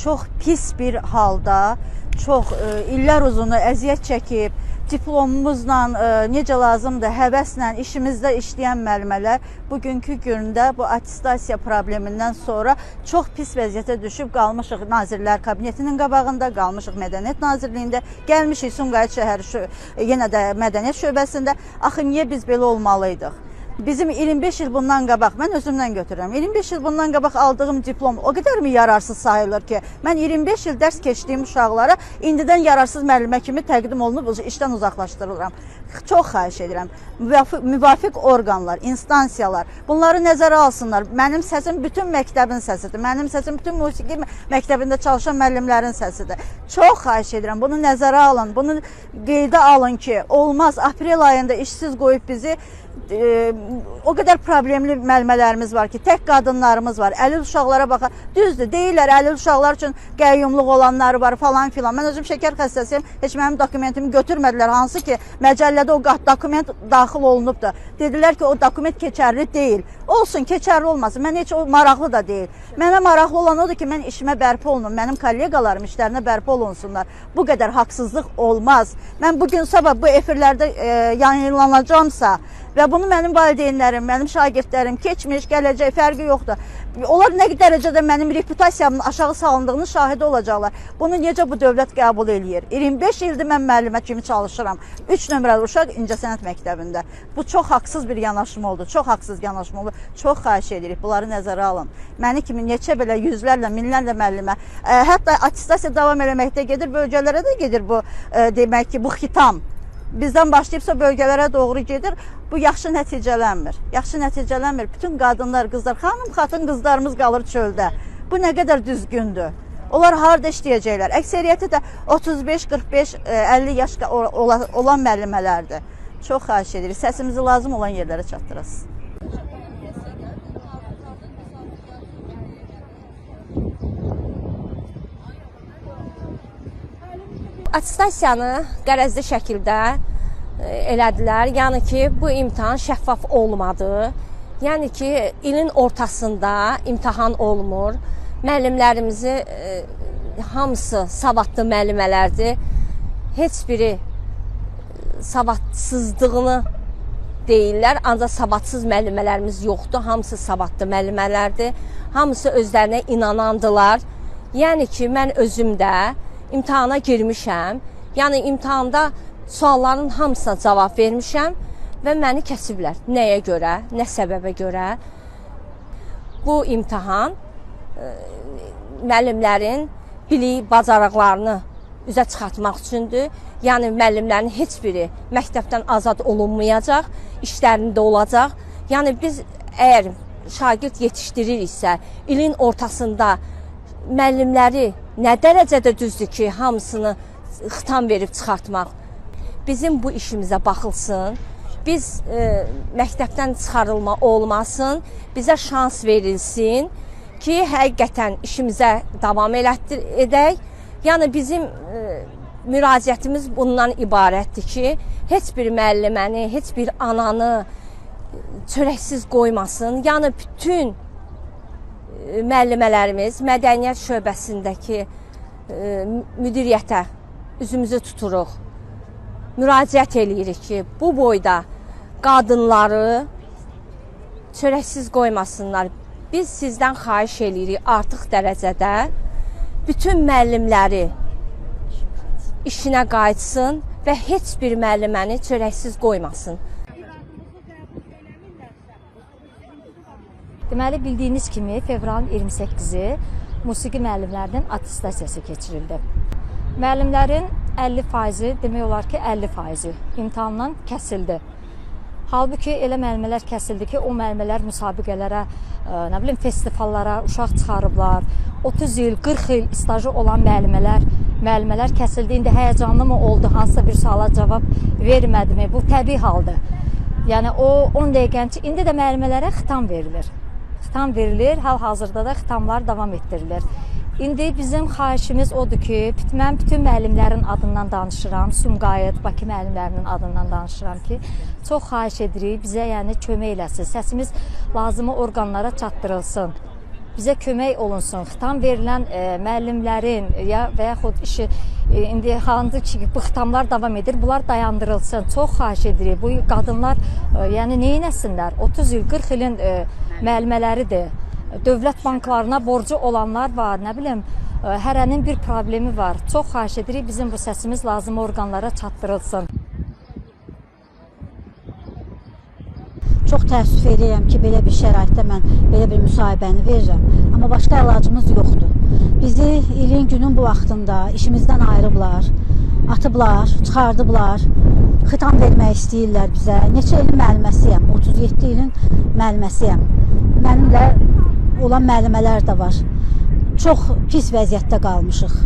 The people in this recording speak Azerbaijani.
çox pis bir halda, çox illər uzunu əziyyət çəkib, diplomumuzla necə lazımdır, həvəslə işimizdə işləyən müəllimələr bugünkü gündə bu attestasiya problemindən sonra çox pis vəziyyətə düşüb qalmışıq Nazirlər Kabinetinin qabağında, qalmışıq Mədəniyyət Nazirliyində, gəlmişik Sumqayıt şəhəri yenə də Mədəniyyət şöbəsində. Axı niyə biz belə olmalıydıq? Bizim 25 il bundan qabaq, mən özümdən götürürəm, 25 il bundan qabaq aldığım diplom o qədər mi yararsız sayılır ki, mən 25 il dərs keçdiyim uşaqlara indidən yararsız müəllimə kimi təqdim olunub işdən uzaqlaşdırılıram. Çox xahiş edirəm, müvafiq orqanlar, instansiyalar bunları nəzərə alsınlar. Mənim səsim bütün məktəbin səsidir, mənim səsim bütün musiqi məktəbində çalışan müəllimlərin səsidir. Çox xahiş edirəm, bunu nəzərə alın, bunu qeydə alın ki, olmaz, aprel ayında işsiz qoyub bizi. O qədər problemli müəllimələrimiz var ki, tək qadınlarımız var, əlil uşaqlara baxar. Düzdür, deyirlər, əlil uşaqlar üçün qəyyumluq olanları var falan filan. Mən özüm şəkər xəstəsiyəm, heç mənim dokumentimi götürmədilər, hansı ki, məcəllədə o dokument daxil olunubdur. Dedilər ki, o dokument keçərli deyil. Olsun, keçərli olmasın, mən heç o maraqlı da deyil. Mənə maraqlı olan odur ki, mən işimə bərpa olunum, mənim kollegalarım işlərinə bərpa olunsunlar. Bu qədər haqsızlıq olmaz. Mən bugün sabah bu efirlərdə yayınlanacağamsa və bunu mənim valideynlərim, mənim şagirdlərim keçmiş, gələcək fərqi yoxdur. Onlar nə dərəcədə mənim reputasiyamın aşağı salındığını şahidi olacaqlar. Bunu necə bu dövlət qəbul eləyir? 25 ildir mən müəllimə kimi çalışıram. 3 nömrəli uşaq İncəsənət məktəbində. Bu çox haqsız bir yanaşma oldu. Çox haqsız yanaşma oldu. Çox xahiş edirik. Bunları nəzərə alın. Məni kimi neçə belə yüzlərlə, minlərlə müəllimə, hətta attestasiya davam eləməkdə gedir, bölgələrə də gedir bu, demək ki, bu xitam. Bizdən başlayıbsa bölgələrə doğru gedir. Bu yaxşı nəticələnmir. Yaxşı nəticələnmir. Bütün qadınlar, qızlar, xanım, xatın qızlarımız qalır çöldə. Bu nə qədər düzgündür. Onlar harada işləyəcəklər? Əksəriyyəti də 35, 45, 50 yaş olan müəllimələrdir. Çox xahiş edirik. Səsimizi lazım olan yerlərə çatdırasınız. Attestasiyanı qərəzli şəkildə elədilər. Yəni ki, bu imtahan şəffaf olmadı. Yəni ki, ilin ortasında imtahan olmur. Müəllimlərimizi hamısı savadlı müəllimələrdir. Heç biri savadsızlığını deyirlər, ancaq savadsız müəllimələrimiz yoxdur. Hamısı savadlı müəllimələrdir. Hamısı özlərinə inanandılar. Yəni ki, mən özüm də imtahana girmişəm, yəni imtahanda sualların hamısına cavab vermişəm və məni kəsiblər. Nəyə görə, nə səbəbə görə? Bu imtahan müəllimlərin bilik, bacarıqlarını üzə çıxartmaq üçündür. Yəni müəllimlərin heç biri məktəbdən azad olunmayacaq, işlərində olacaq. Yəni biz əgər şagird yetişdiririksə, ilin ortasında müəllimləri nə dərəcədə düzdür ki, hamısını xitam verib çıxartmaq. Bizim bu işimizə baxılsın, biz məktəbdən çıxarılma olmasın, bizə şans verilsin ki, həqiqətən işimizə davam edək. Yəni bizim müraciətimiz bundan ibarətdir ki, heç bir müəlliməni, heç bir ananı çörəksiz qoymasın. Yəni bütün müəllimələrimiz mədəniyyət şöbəsindəki müdiriyyətə üzümüzü tuturuq. Müraciət eləyirik ki, bu boyda qadınları çörəksiz qoymasınlar. Biz sizdən xahiş eləyirik artıq dərəcədə bütün müəllimləri işinə qayıtsın və heç bir müəlliməni çörəksiz qoymasın. Deməli, bildiyiniz kimi fevralın 28-i musiqi müəllimlərinin attestasiyası keçirildi. Müəllimlərin 50%, demək olar ki, 50% imtahandan kəsildi. Halbuki elə müəllimələr kəsildi ki, o müəllimələr müsabiqələrə, nə bilim, festivallara uşaq çıxarıblar. 30 il, 40 il stajı olan müəllimələr kəsildi. İndi həyəcanlı mı oldu, hansısa bir suala cavab vermədimi? Bu təbii haldır. Yəni, o 10 dəqiqənci, indi də müəllimələrə xitam verilir. Xitam verilir, hal-hazırda da xitamlar davam etdirilir. İndi bizim xahişimiz odur ki, mən bütün müəllimlərin adından danışıram, Sumqayıt, Bakı müəllimlərinin adından danışıram ki, çox xahiş edirik, bizə yəni kömək eləsin, səsimiz lazımı orqanlara çatdırılsın. bizə kömək olunsun. Xitam verilən müəllimlərin və yaxud işi indi hansı ki xitamlar davam edir, bunlar dayandırılsın. Çox xahiş edirik. Bu qadınlar yəni nə etsinlər? 30 il, 40 ilin müəllimələridir. Dövlət banklarına borcu olanlar var, nə bilim, hərənin bir problemi var. Çox xahiş edirik, bizim bu səsimiz lazım orqanlara çatdırılsın. Çox təəssüf edirəm ki, belə bir şəraitdə mən belə bir müsahibəni verirəm. Amma başqa əlacımız yoxdur. Bizi ilin günün bu vaxtında işimizdən ayırıblar, atıblar, çıxardıblar, xitam vermək istəyirlər bizə. Neçə ilin müəlliməsiyəm, 37 ilin müəlliməsiyəm. Mənimlə olan müəllimələr də var. Çox pis vəziyyətdə qalmışıq.